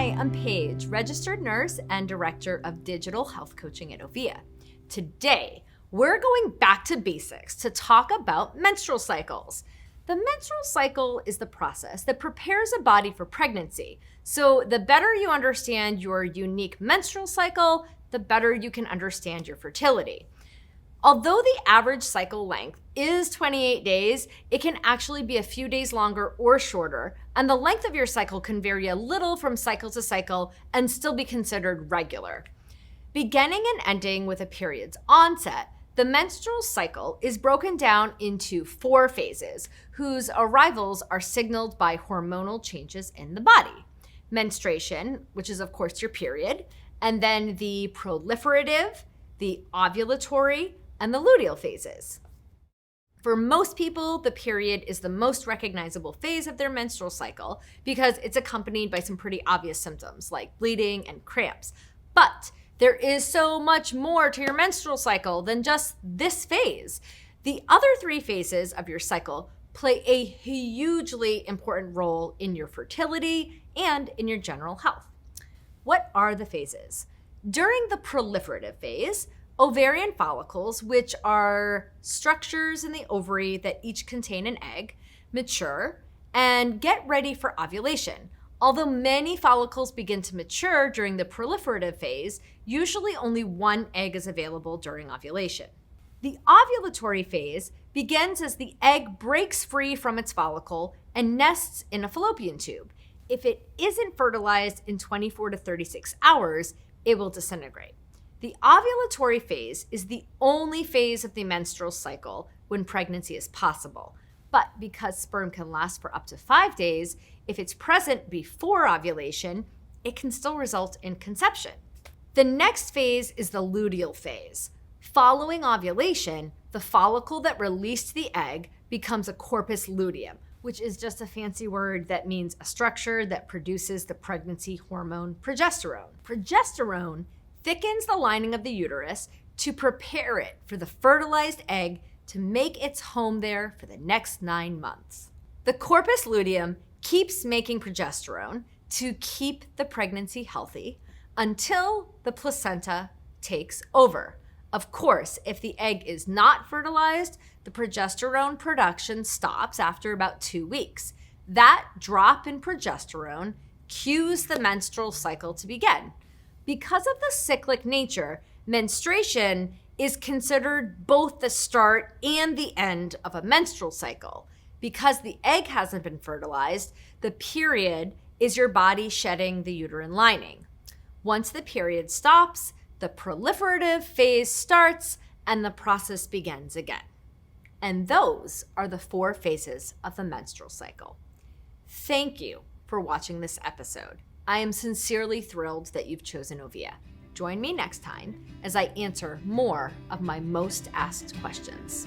Hi, I'm Paige, registered nurse and director of digital health coaching at Ovia. Today, we're going back to basics to talk about menstrual cycles. The menstrual cycle is the process that prepares a body for pregnancy. So the better you understand your unique menstrual cycle, the better you can understand your fertility. Although the average cycle length is 28 days, it can actually be a few days longer or shorter, and the length of your cycle can vary a little from cycle to cycle and still be considered regular. Beginning and ending with a period's onset, the menstrual cycle is broken down into 4 phases, whose arrivals are signaled by hormonal changes in the body. Menstruation, which is of course your period, and then the proliferative, the ovulatory, and the luteal phases. For most people, the period is the most recognizable phase of their menstrual cycle because it's accompanied by some pretty obvious symptoms like bleeding and cramps. But there is so much more to your menstrual cycle than just this phase. The other 3 phases of your cycle play a hugely important role in your fertility and in your general health. What are the phases? During the proliferative phase, ovarian follicles, which are structures in the ovary that each contain an egg, mature and get ready for ovulation. Although many follicles begin to mature during the proliferative phase, usually only 1 egg is available during ovulation. The ovulatory phase begins as the egg breaks free from its follicle and nests in a fallopian tube. If it isn't fertilized in 24 to 36 hours, it will disintegrate. The ovulatory phase is the only phase of the menstrual cycle when pregnancy is possible. But because sperm can last for up to 5 days, if it's present before ovulation, it can still result in conception. The next phase is the luteal phase. Following ovulation, the follicle that released the egg becomes a corpus luteum, which is just a fancy word that means a structure that produces the pregnancy hormone progesterone. Progesterone thickens the lining of the uterus to prepare it for the fertilized egg to make its home there for the next 9 months. The corpus luteum keeps making progesterone to keep the pregnancy healthy until the placenta takes over. Of course, if the egg is not fertilized, the progesterone production stops after about 2 weeks. That drop in progesterone cues the menstrual cycle to begin. Because of the cyclic nature, menstruation is considered both the start and the end of a menstrual cycle. Because the egg hasn't been fertilized, the period is your body shedding the uterine lining. Once the period stops, the proliferative phase starts and the process begins again. And those are the 4 phases of the menstrual cycle. Thank you for watching this episode. I am sincerely thrilled that you've chosen Ovia. Join me next time as I answer more of my most asked questions.